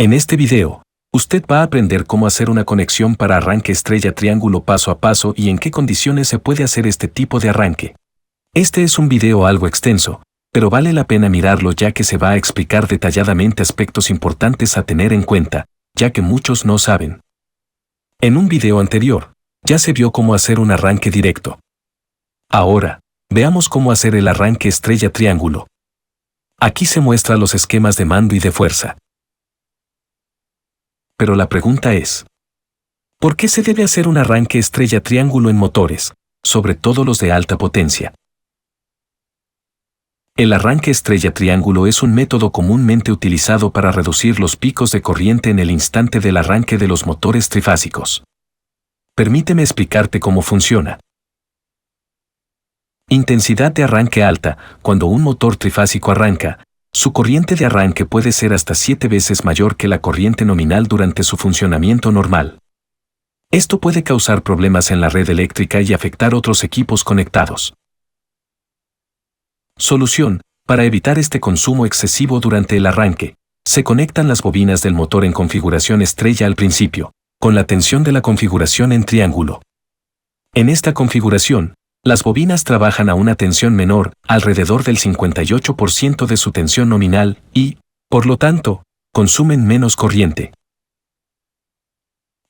En este video, usted va a aprender cómo hacer una conexión para arranque estrella triángulo paso a paso y en qué condiciones se puede hacer este tipo de arranque. Este es un video algo extenso, pero vale la pena mirarlo ya que se va a explicar detalladamente aspectos importantes a tener en cuenta, ya que muchos no saben. En un video anterior, ya se vio cómo hacer un arranque directo. Ahora, veamos cómo hacer el arranque estrella triángulo. Aquí se muestran los esquemas de mando y de fuerza. Pero la pregunta es, ¿por qué se debe hacer un arranque estrella triángulo en motores, sobre todo los de alta potencia? El arranque estrella triángulo es un método comúnmente utilizado para reducir los picos de corriente en el instante del arranque de los motores trifásicos. Permíteme explicarte cómo funciona. Intensidad de arranque alta. Cuando un motor trifásico arranca, su corriente de arranque puede ser hasta 7 veces mayor que la corriente nominal durante su funcionamiento normal. Esto puede causar problemas en la red eléctrica y afectar otros equipos conectados. Solución: para evitar este consumo excesivo durante el arranque, se conectan las bobinas del motor en configuración estrella al principio, con la tensión de la configuración en triángulo. En esta configuración, las bobinas trabajan a una tensión menor, alrededor del 58% de su tensión nominal, y, por lo tanto, consumen menos corriente.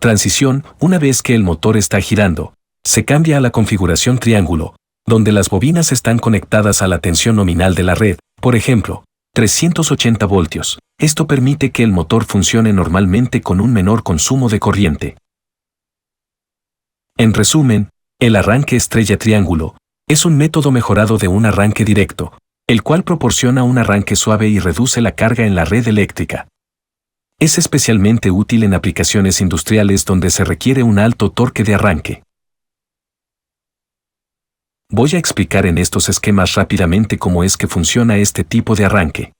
Transición: una vez que el motor está girando, se cambia a la configuración triángulo, donde las bobinas están conectadas a la tensión nominal de la red, por ejemplo, 380 voltios. Esto permite que el motor funcione normalmente con un menor consumo de corriente. En resumen, el arranque estrella triángulo es un método mejorado de un arranque directo, el cual proporciona un arranque suave y reduce la carga en la red eléctrica. Es especialmente útil en aplicaciones industriales donde se requiere un alto torque de arranque. Voy a explicar en estos esquemas rápidamente cómo es que funciona este tipo de arranque.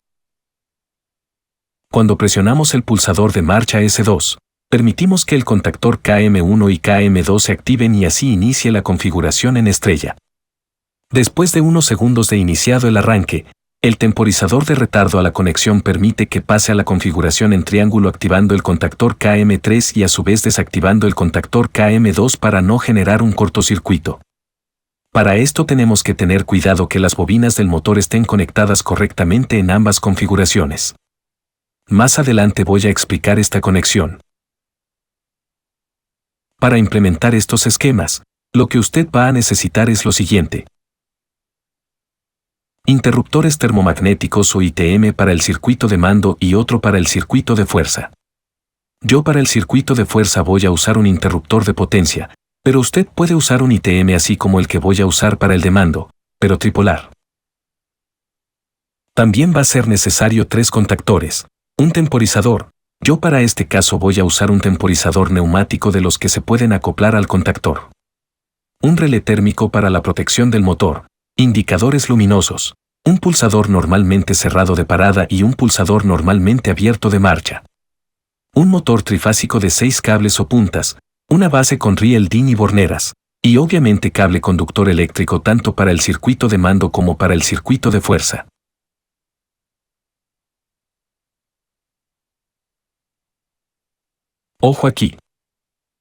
Cuando presionamos el pulsador de marcha S2, permitimos que el contactor KM1 y KM2 se activen y así inicie la configuración en estrella. Después de unos segundos de iniciado el arranque, el temporizador de retardo a la conexión permite que pase a la configuración en triángulo activando el contactor KM3 y a su vez desactivando el contactor KM2 para no generar un cortocircuito. Para esto tenemos que tener cuidado que las bobinas del motor estén conectadas correctamente en ambas configuraciones. Más adelante voy a explicar esta conexión. Para implementar estos esquemas, lo que usted va a necesitar es lo siguiente. Interruptores termomagnéticos o ITM para el circuito de mando y otro para el circuito de fuerza. Yo para el circuito de fuerza voy a usar un interruptor de potencia, pero usted puede usar un ITM así como el que voy a usar para el de mando, pero tripolar. También va a ser necesario 3 contactores, un temporizador. Yo para este caso voy a usar un temporizador neumático de los que se pueden acoplar al contactor. Un relé térmico para la protección del motor, indicadores luminosos, un pulsador normalmente cerrado de parada y un pulsador normalmente abierto de marcha. Un motor trifásico de 6 cables o puntas, una base con riel DIN y borneras, y obviamente cable conductor eléctrico tanto para el circuito de mando como para el circuito de fuerza. Ojo aquí.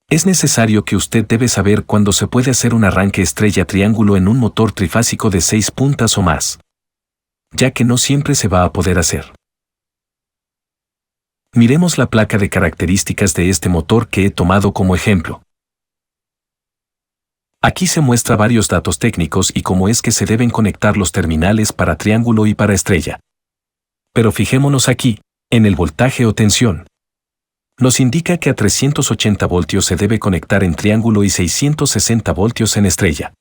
Es necesario que usted debe saber cuándo se puede hacer un arranque estrella triángulo en un motor trifásico de 6 puntas o más, ya que no siempre se va a poder hacer. Miremos la placa de características de este motor que he tomado como ejemplo. Aquí se muestra varios datos técnicos y cómo es que se deben conectar los terminales para triángulo y para estrella. Pero fijémonos aquí, en el voltaje o tensión. Nos indica que a 380 voltios se debe conectar en triángulo y 660 voltios en estrella.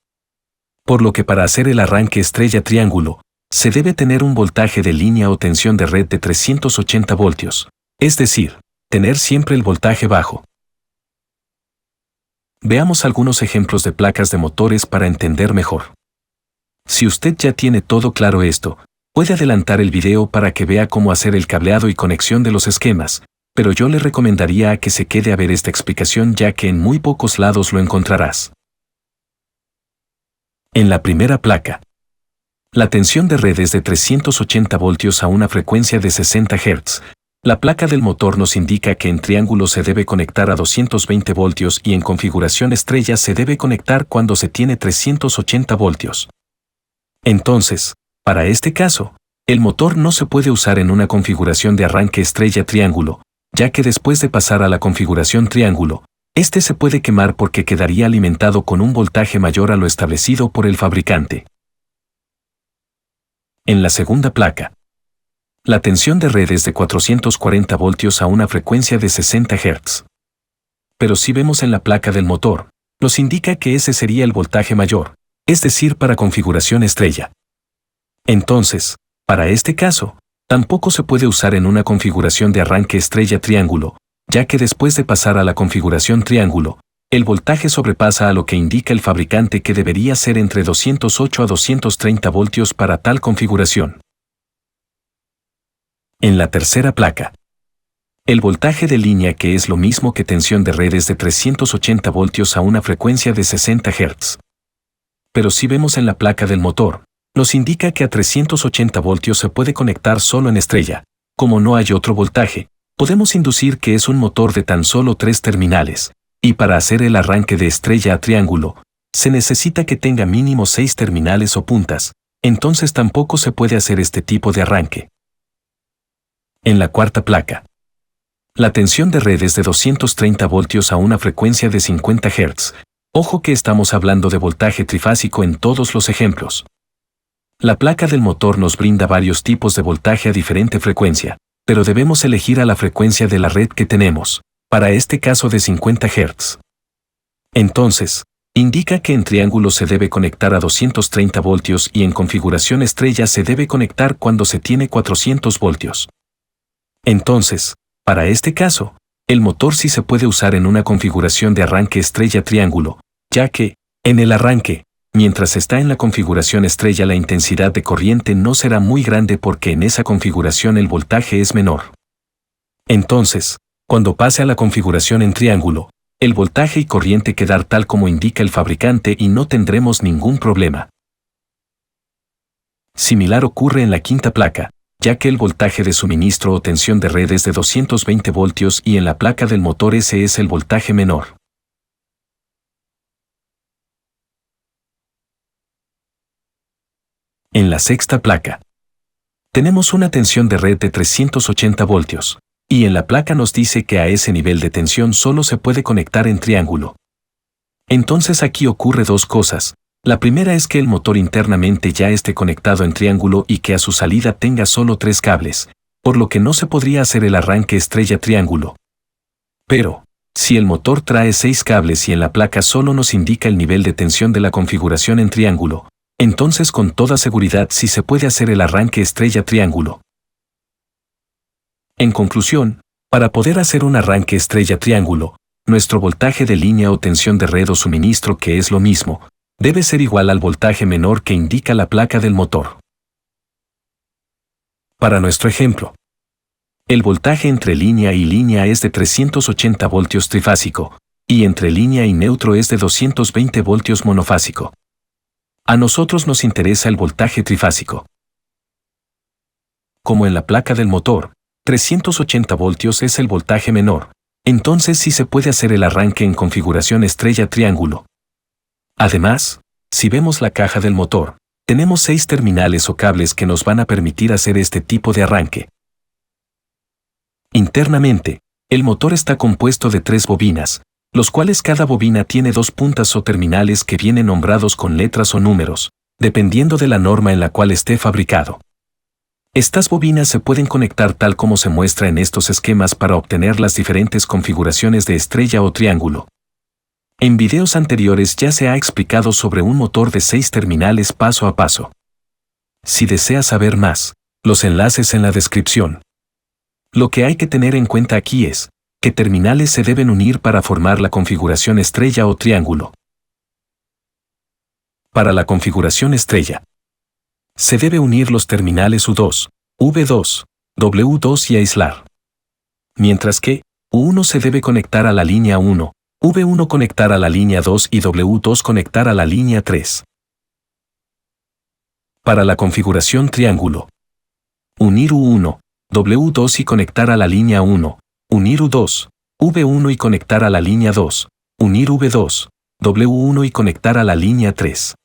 Por lo que para hacer el arranque estrella triángulo, se debe tener un voltaje de línea o tensión de red de 380 voltios, es decir, tener siempre el voltaje bajo. Veamos algunos ejemplos de placas de motores para entender mejor. Si usted ya tiene todo claro esto, puede adelantar el video para que vea cómo hacer el cableado y conexión de los esquemas, pero yo le recomendaría a que se quede a ver esta explicación ya que en muy pocos lados lo encontrarás. En la primera placa, la tensión de red es de 380 voltios a una frecuencia de 60 Hz, La placa del motor nos indica que en triángulo se debe conectar a 220 voltios y en configuración estrella se debe conectar cuando se tiene 380 voltios. Entonces, para este caso, el motor no se puede usar en una configuración de arranque estrella triángulo, ya que después de pasar a la configuración triángulo, este se puede quemar porque quedaría alimentado con un voltaje mayor a lo establecido por el fabricante. En la segunda placa, la tensión de red es de 440 voltios a una frecuencia de 60 Hz. Pero si vemos en la placa del motor, nos indica que ese sería el voltaje mayor, es decir, para configuración estrella. Entonces, para este caso, tampoco se puede usar en una configuración de arranque estrella triángulo, ya que después de pasar a la configuración triángulo, el voltaje sobrepasa a lo que indica el fabricante que debería ser entre 208 a 230 voltios para tal configuración. En la tercera placa, el voltaje de línea, que es lo mismo que tensión de red, es de 380 voltios a una frecuencia de 60 Hz. Pero si vemos en la placa del motor, nos indica que a 380 voltios se puede conectar solo en estrella. Como no hay otro voltaje, podemos inducir que es un motor de tan solo 3 terminales, y para hacer el arranque de estrella a triángulo, se necesita que tenga mínimo 6 terminales o puntas, entonces tampoco se puede hacer este tipo de arranque. En la cuarta placa, la tensión de red es de 230 voltios a una frecuencia de 50 Hz. Ojo que estamos hablando de voltaje trifásico en todos los ejemplos. La placa del motor nos brinda varios tipos de voltaje a diferente frecuencia, pero debemos elegir a la frecuencia de la red que tenemos, para este caso de 50 Hz. Entonces, indica que en triángulo se debe conectar a 230 voltios y en configuración estrella se debe conectar cuando se tiene 400 voltios. Entonces, para este caso, el motor sí se puede usar en una configuración de arranque estrella triángulo, ya que, en el arranque, mientras está en la configuración estrella, la intensidad de corriente no será muy grande porque en esa configuración el voltaje es menor. Entonces, cuando pase a la configuración en triángulo, el voltaje y corriente quedar tal como indica el fabricante y no tendremos ningún problema. Similar ocurre en la quinta placa, ya que el voltaje de suministro o tensión de red es de 220 voltios y en la placa del motor ese es el voltaje menor. En la sexta placa, tenemos una tensión de red de 380 voltios, y en la placa nos dice que a ese nivel de tensión solo se puede conectar en triángulo. Entonces aquí ocurre dos cosas. La primera es que el motor internamente ya esté conectado en triángulo y que a su salida tenga solo 3 cables, por lo que no se podría hacer el arranque estrella triángulo. Pero, si el motor trae 6 cables y en la placa solo nos indica el nivel de tensión de la configuración en triángulo, entonces con toda seguridad sí se puede hacer el arranque estrella triángulo. En conclusión, para poder hacer un arranque estrella triángulo, nuestro voltaje de línea o tensión de red o suministro, que es lo mismo, debe ser igual al voltaje menor que indica la placa del motor. Para nuestro ejemplo, el voltaje entre línea y línea es de 380 voltios trifásico, y entre línea y neutro es de 220 voltios monofásico. A nosotros nos interesa el voltaje trifásico. Como en la placa del motor, 380 voltios es el voltaje menor, entonces sí se puede hacer el arranque en configuración estrella triángulo. Además, si vemos la caja del motor, tenemos 6 terminales o cables que nos van a permitir hacer este tipo de arranque. Internamente, el motor está compuesto de 3 bobinas, los cuales cada bobina tiene 2 puntas o terminales que vienen nombrados con letras o números, dependiendo de la norma en la cual esté fabricado. Estas bobinas se pueden conectar tal como se muestra en estos esquemas para obtener las diferentes configuraciones de estrella o triángulo. En videos anteriores ya se ha explicado sobre un motor de 6 terminales paso a paso. Si desea saber más, los enlaces en la descripción. Lo que hay que tener en cuenta aquí es que terminales se deben unir para formar la configuración estrella o triángulo. Para la configuración estrella, se debe unir los terminales U2, V2, W2 y aislar. Mientras que U1 se debe conectar a la línea 1, V1 conectar a la línea 2 y W2 conectar a la línea 3. Para la configuración triángulo, unir U1, W2 y conectar a la línea 1, unir U2, V1 y conectar a la línea 2, unir V2, W1 y conectar a la línea 3.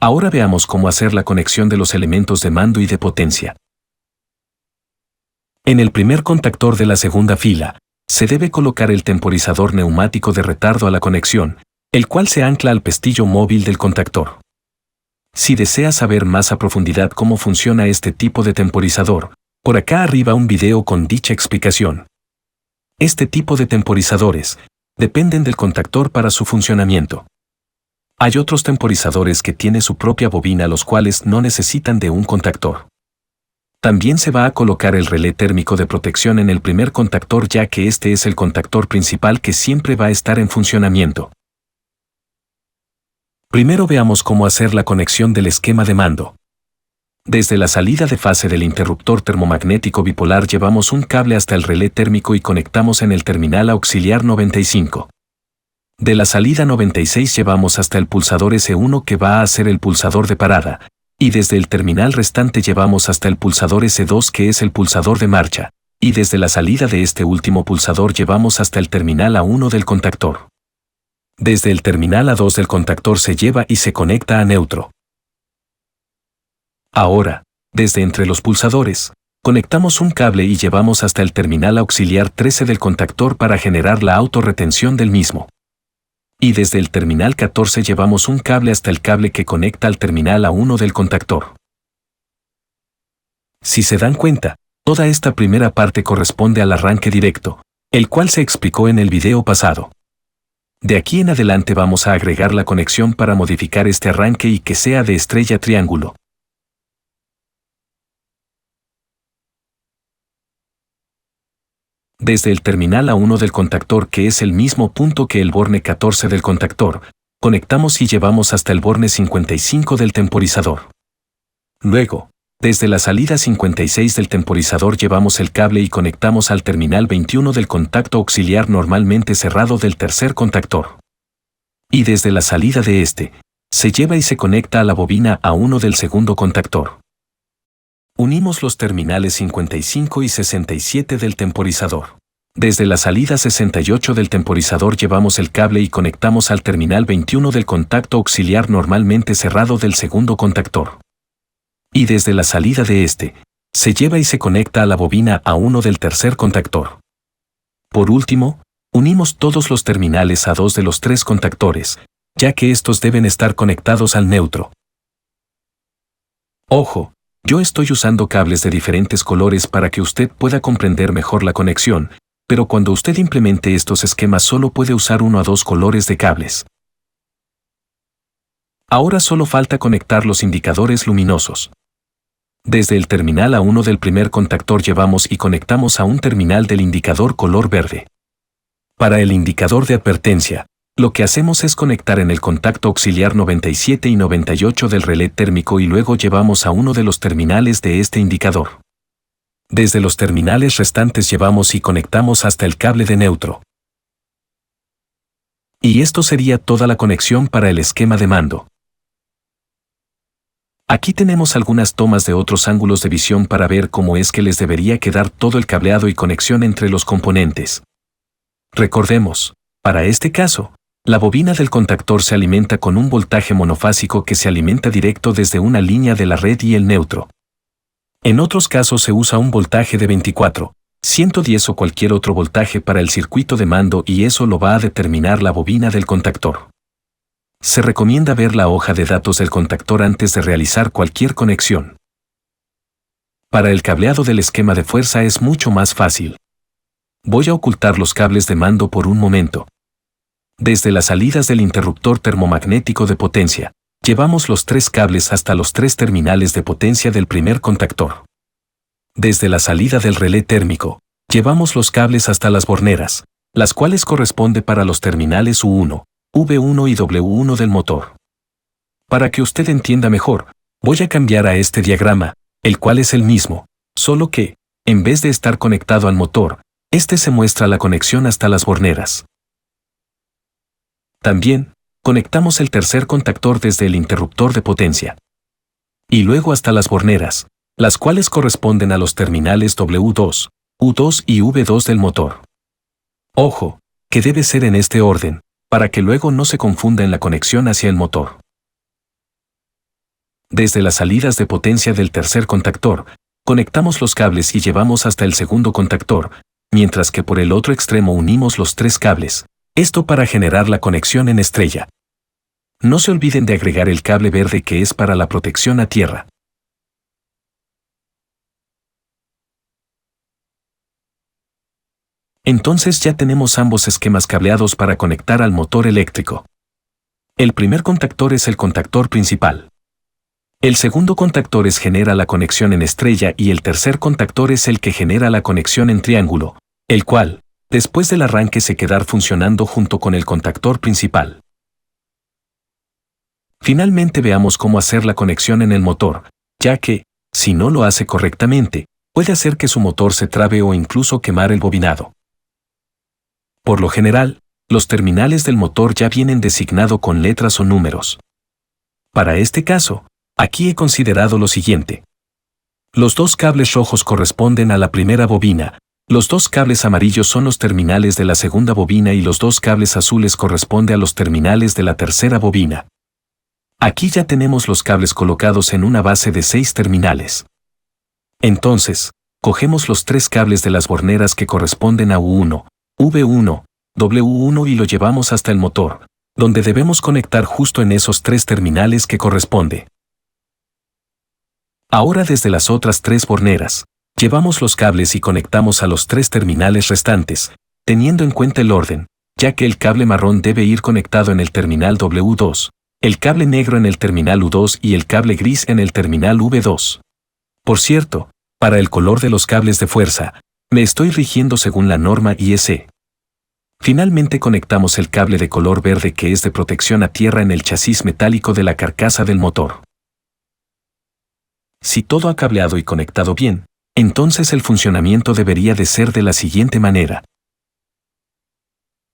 Ahora veamos cómo hacer la conexión de los elementos de mando y de potencia. En el primer contactor de la segunda fila, se debe colocar el temporizador neumático de retardo a la conexión, el cual se ancla al pestillo móvil del contactor. Si desea saber más a profundidad cómo funciona este tipo de temporizador, por acá arriba un video con dicha explicación. Este tipo de temporizadores dependen del contactor para su funcionamiento. Hay otros temporizadores que tienen su propia bobina, los cuales no necesitan de un contactor. También se va a colocar el relé térmico de protección en el primer contactor, ya que este es el contactor principal que siempre va a estar en funcionamiento. Primero veamos cómo hacer la conexión del esquema de mando. Desde la salida de fase del interruptor termomagnético bipolar llevamos un cable hasta el relé térmico y conectamos en el terminal auxiliar 95. De la salida 96 llevamos hasta el pulsador S1, que va a ser el pulsador de parada, y desde el terminal restante llevamos hasta el pulsador S2, que es el pulsador de marcha, y desde la salida de este último pulsador llevamos hasta el terminal A1 del contactor. Desde el terminal A2 del contactor se lleva y se conecta a neutro. Ahora, desde entre los pulsadores, conectamos un cable y llevamos hasta el terminal auxiliar 13 del contactor para generar la autorretención del mismo. Y desde el terminal 14 llevamos un cable hasta el cable que conecta al terminal A1 del contactor. Si se dan cuenta, toda esta primera parte corresponde al arranque directo, el cual se explicó en el video pasado. De aquí en adelante vamos a agregar la conexión para modificar este arranque y que sea de estrella triángulo. Desde el terminal A1 del contactor, que es el mismo punto que el borne 14 del contactor, conectamos y llevamos hasta el borne 55 del temporizador. Luego, desde la salida 56 del temporizador llevamos el cable y conectamos al terminal 21 del contacto auxiliar normalmente cerrado del tercer contactor. Y desde la salida de este, se lleva y se conecta a la bobina A1 del segundo contactor. Unimos los terminales 55 y 67 del temporizador. Desde la salida 68 del temporizador llevamos el cable y conectamos al terminal 21 del contacto auxiliar normalmente cerrado del segundo contactor. Y desde la salida de este, se lleva y se conecta a la bobina A1 del tercer contactor. Por último, unimos todos los terminales A2 de los tres contactores, ya que estos deben estar conectados al neutro. Ojo, yo estoy usando cables de diferentes colores para que usted pueda comprender mejor la conexión, pero cuando usted implemente estos esquemas solo puede usar 1 a 2 colores de cables. Ahora solo falta conectar los indicadores luminosos. Desde el terminal A1 del primer contactor llevamos y conectamos a un terminal del indicador color verde. Para el indicador de advertencia, lo que hacemos es conectar en el contacto auxiliar 97 y 98 del relé térmico y luego llevamos a uno de los terminales de este indicador. Desde los terminales restantes llevamos y conectamos hasta el cable de neutro. Y esto sería toda la conexión para el esquema de mando. Aquí tenemos algunas tomas de otros ángulos de visión para ver cómo es que les debería quedar todo el cableado y conexión entre los componentes. Recordemos, para este caso, la bobina del contactor se alimenta con un voltaje monofásico que se alimenta directo desde una línea de la red y el neutro. En otros casos se usa un voltaje de 24, 110 o cualquier otro voltaje para el circuito de mando y eso lo va a determinar la bobina del contactor. Se recomienda ver la hoja de datos del contactor antes de realizar cualquier conexión. Para el cableado del esquema de fuerza es mucho más fácil. Voy a ocultar los cables de mando por un momento. Desde las salidas del interruptor termomagnético de potencia, llevamos los 3 cables hasta los 3 terminales de potencia del primer contactor. Desde la salida del relé térmico, llevamos los cables hasta las borneras, las cuales corresponde para los terminales U1, V1 y W1 del motor. Para que usted entienda mejor, voy a cambiar a este diagrama, el cual es el mismo, solo que, en vez de estar conectado al motor, este se muestra la conexión hasta las borneras. También, conectamos el tercer contactor desde el interruptor de potencia. Y luego hasta las borneras, las cuales corresponden a los terminales W2, U2 y V2 del motor. Ojo, que debe ser en este orden, para que luego no se confunda en la conexión hacia el motor. Desde las salidas de potencia del tercer contactor, conectamos los cables y llevamos hasta el segundo contactor, mientras que por el otro extremo unimos los 3 cables, esto para generar la conexión en estrella. No se olviden de agregar el cable verde que es para la protección a tierra. Entonces ya tenemos ambos esquemas cableados para conectar al motor eléctrico. El primer contactor es el contactor principal. El segundo contactor genera la conexión en estrella y el tercer contactor es el que genera la conexión en triángulo, el cual, después del arranque se quedará funcionando junto con el contactor principal. Finalmente veamos cómo hacer la conexión en el motor, ya que, si no lo hace correctamente, puede hacer que su motor se trabe o incluso quemar el bobinado. Por lo general, los terminales del motor ya vienen designados con letras o números. Para este caso, aquí he considerado lo siguiente. Los 2 cables rojos corresponden a la primera bobina, los 2 cables amarillos son los terminales de la segunda bobina y los 2 cables azules corresponden a los terminales de la tercera bobina. Aquí ya tenemos los cables colocados en una base de 6 terminales. Entonces, cogemos los 3 cables de las borneras que corresponden a U1, V1, W1 y lo llevamos hasta el motor, donde debemos conectar justo en esos 3 terminales que corresponde. Ahora desde las otras 3 borneras, llevamos los cables y conectamos a los 3 terminales restantes, teniendo en cuenta el orden, ya que el cable marrón debe ir conectado en el terminal W2, el cable negro en el terminal U2 y el cable gris en el terminal V2. Por cierto, para el color de los cables de fuerza, me estoy rigiendo según la norma IEC. Finalmente conectamos el cable de color verde que es de protección a tierra en el chasis metálico de la carcasa del motor. Si todo ha cableado y conectado bien, entonces el funcionamiento debería de ser de la siguiente manera.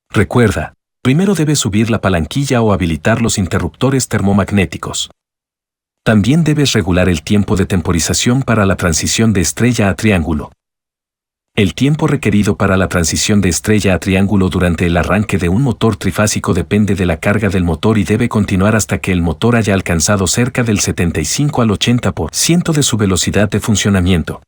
Recuerda, primero debes subir la palanquilla o habilitar los interruptores termomagnéticos. También debes regular el tiempo de temporización para la transición de estrella a triángulo. El tiempo requerido para la transición de estrella a triángulo durante el arranque de un motor trifásico depende de la carga del motor y debe continuar hasta que el motor haya alcanzado cerca del 75 al 80% de su velocidad de funcionamiento.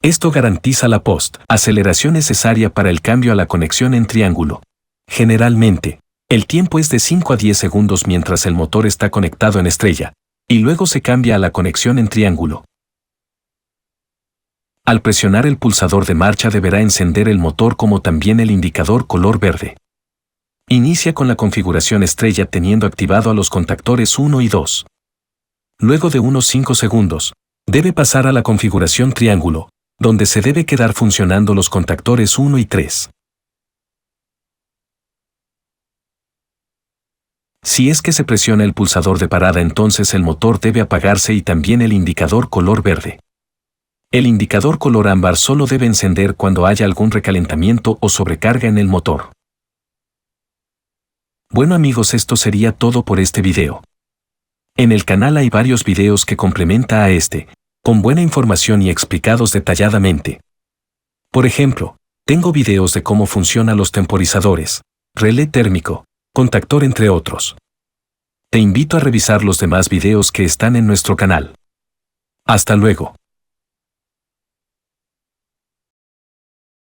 Esto garantiza la post-aceleración necesaria para el cambio a la conexión en triángulo. Generalmente, el tiempo es de 5 a 10 segundos mientras el motor está conectado en estrella, y luego se cambia a la conexión en triángulo. Al presionar el pulsador de marcha deberá encender el motor como también el indicador color verde. Inicia con la configuración estrella teniendo activado a los contactores 1 y 2. Luego de unos 5 segundos, debe pasar a la configuración triángulo, donde se debe quedar funcionando los contactores 1 y 3. Si es que se presiona el pulsador de parada, entonces el motor debe apagarse y también el indicador color verde. El indicador color ámbar solo debe encender cuando haya algún recalentamiento o sobrecarga en el motor. Bueno amigos, esto sería todo por este video. En el canal hay varios videos que complementa a este, con buena información y explicados detalladamente. Por ejemplo, tengo videos de cómo funcionan los temporizadores, relé térmico, contactor entre otros. Te invito a revisar los demás videos que están en nuestro canal. Hasta luego.